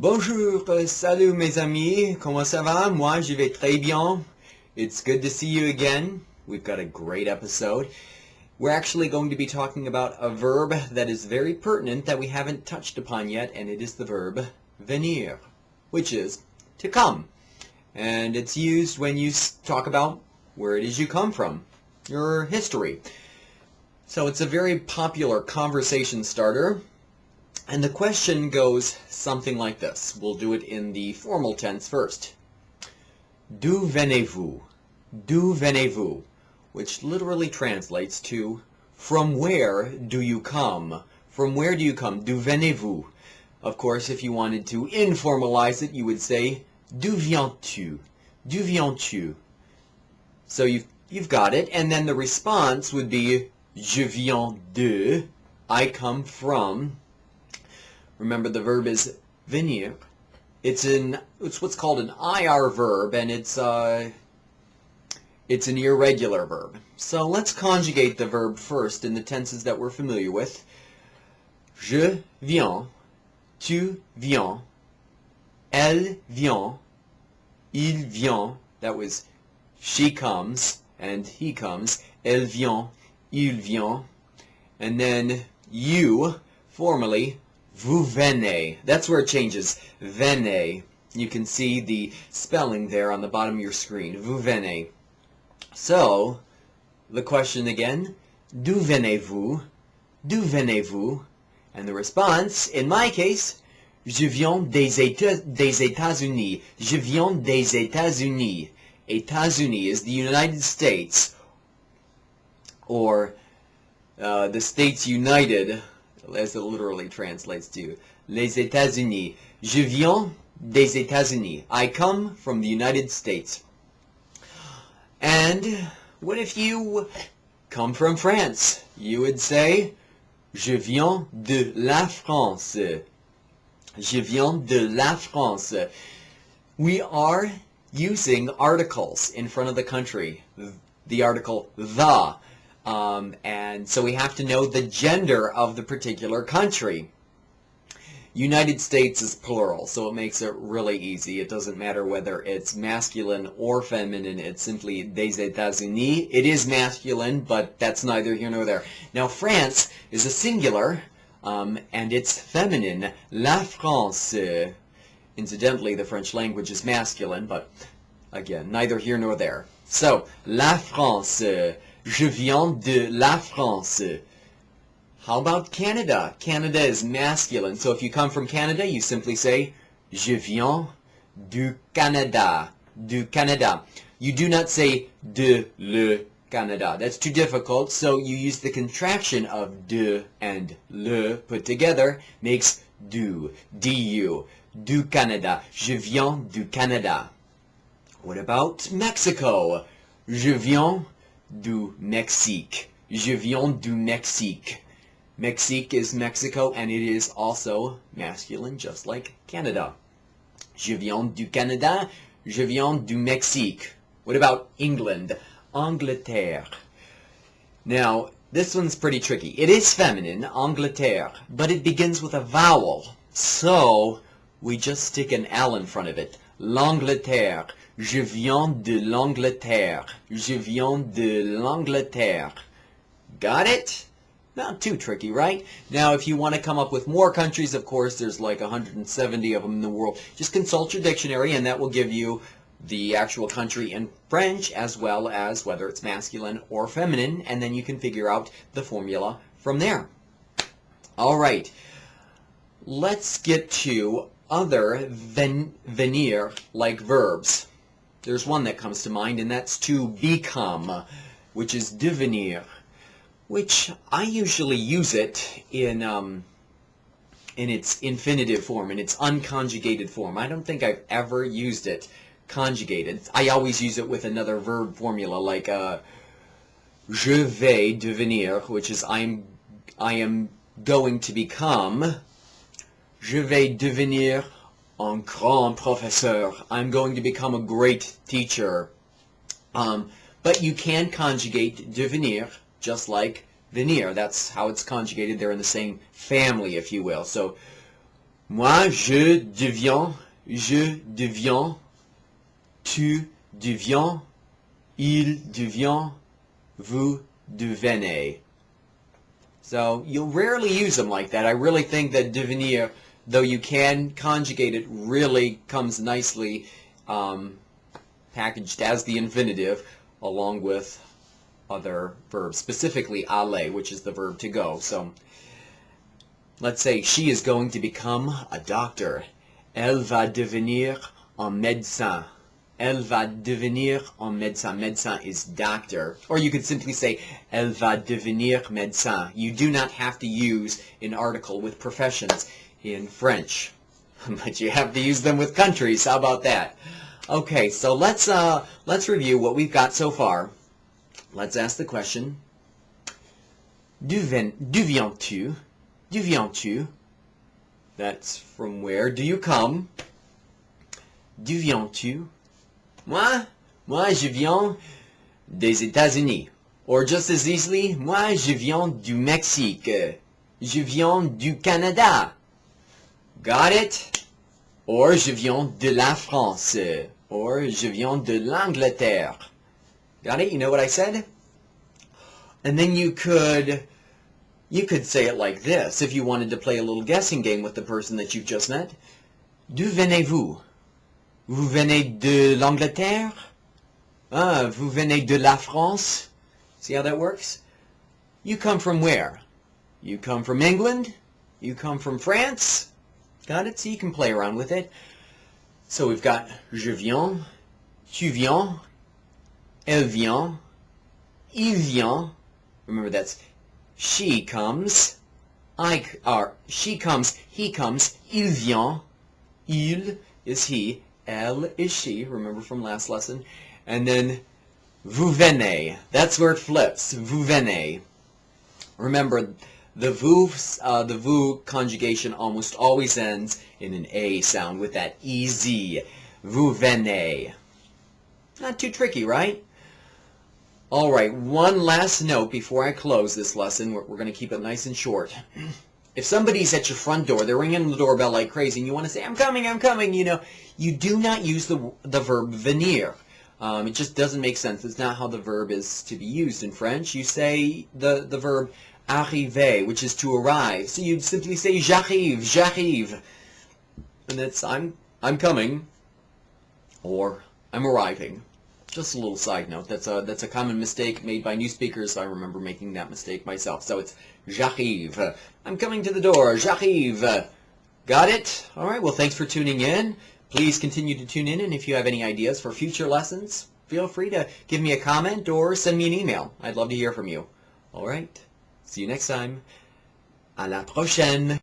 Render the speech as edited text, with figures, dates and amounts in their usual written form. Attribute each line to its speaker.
Speaker 1: Bonjour, salut mes amis, comment ça va? Moi, je vais très bien. It's good to see you again. We've got a great episode. We're actually going to be talking about a verb that is very pertinent that we haven't touched upon yet, and it is the verb venir, which is to come. And it's used when you talk about where it is you come from, your history. So it's a very popular conversation starter. And the question goes something like this. We'll do it in the formal tense first. D'où venez-vous? D'où venez-vous? Which literally translates to, from where do you come? From where do you come? D'où venez-vous? Of course, if you wanted to informalize it, you would say, d'où viens-tu? D'où viens-tu? So you've got it. And then the response would be, je viens de, I come from. Remember, the verb is venir. It's what's called an IR verb, and it's an irregular verb. So let's conjugate the verb first in the tenses that we're familiar with. Je viens, tu viens, elle vient, il vient. That was she comes and he comes. Elle vient, il vient. And then you, formally, vous venez. That's where it changes. Venez. You can see the spelling there on the bottom of your screen. Vous venez. So, the question again, d'où venez-vous? D'où venez-vous? And the response, in my case, je viens des États-Unis. Je viens des États-Unis. États-Unis is the United States, or the States United, as it literally translates to les États-Unis. Je viens des États-Unis. I come from the United States. And what if you come from France? You would say, je viens de la France. Je viens de la France. We are using articles in front of the country. The article the. And so we have to know the gender of the particular country. United States is plural, so it makes it really easy. It doesn't matter whether it's masculine or feminine. It's simply des États-Unis. It is masculine, but that's neither here nor there. Now, France is a singular, and it's feminine. La France. Incidentally, the French language is masculine, but again, neither here nor there. So, la France. Je viens de la France. How about Canada? Canada is masculine, so if you come from Canada, you simply say, je viens du Canada. Du Canada. You do not say de le Canada. That's too difficult, so you use the contraction of de and le put together, makes du. Du. Du Canada. Je viens du Canada. What about Mexico? Je viens du Mexique. Je viens du Mexique. Mexique is Mexico, and it is also masculine, just like Canada. Je viens du Canada. Je viens du Mexique. What about England? Angleterre. Now, this one's pretty tricky. It is feminine, Angleterre, but it begins with a vowel. So, we just stick an L in front of it. L'Angleterre. Je viens de l'Angleterre. Je viens de l'Angleterre. Got it? Not too tricky, right? Now, if you want to come up with more countries, of course, there's like 170 of them in the world. Just consult your dictionary, and that will give you the actual country in French, as well as whether it's masculine or feminine, and then you can figure out the formula from there. All right. Let's get to other venir-like verbs. There's one that comes to mind, and that's to become, which is devenir, which I usually use it in its infinitive form, in its unconjugated form. I don't think I've ever used it conjugated. I always use it with another verb formula, like je vais devenir, which is I am going to become. Je vais devenir un grand professeur. I'm going to become a great teacher. But you can conjugate devenir just like venir. That's how it's conjugated. They're in the same family, if you will. So Moi, je deviens, tu deviens, il devient, vous devenez. So you'll rarely use them like that. I really think that devenir, though you can conjugate it, really comes nicely packaged as the infinitive along with other verbs, specifically aller, which is the verb to go. So let's say she is going to become a doctor. Elle va devenir un médecin. Elle va devenir un médecin. Médecin is doctor. Or you could simply say, elle va devenir médecin. You do not have to use an article with professions in French. But you have to use them with countries. How about that? Okay, so let's review what we've got so far. Let's ask the question. D'où viens-tu? D'où viens-tu? That's from where do you come? D'où viens-tu? Moi, je viens des États-Unis. Or just as easily, moi, je viens du Mexique. Je viens du Canada. Got it? Or je viens de la France. Or je viens de l'Angleterre. Got it? You know what I said? And then you could say it like this if you wanted to play a little guessing game with the person that you've just met. D'où venez-vous? Vous venez de l'Angleterre? Ah, vous venez de la France? See how that works? You come from where? You come from England? You come from France? Got it? So you can play around with it. So we've got je viens, tu viens, elle vient, il vient. Remember that's she comes, she comes, he comes, il vient, il is he, elle is she, remember from last lesson. And then vous venez, that's where it flips, vous venez. Remember, the vous conjugation almost always ends in an A sound with that EZ. Vous venez. Not too tricky, right? All right, one last note before I close this lesson. We're going to keep it nice and short. If somebody's at your front door, they're ringing the doorbell like crazy, and you want to say, I'm coming, you know, you do not use the verb venir. It just doesn't make sense. It's not how the verb is to be used in French. You say the verb arriver, which is to arrive. So you'd simply say j'arrive. And that's I'm coming, or I'm arriving. Just a little side note. That's a common mistake made by new speakers. I remember making that mistake myself. So it's j'arrive. I'm coming to the door. J'arrive. Got it? All right. Well, thanks for tuning in. Please continue to tune in, and if you have any ideas for future lessons, feel free to give me a comment or send me an email. I'd love to hear from you. All right. See you next time. À la prochaine.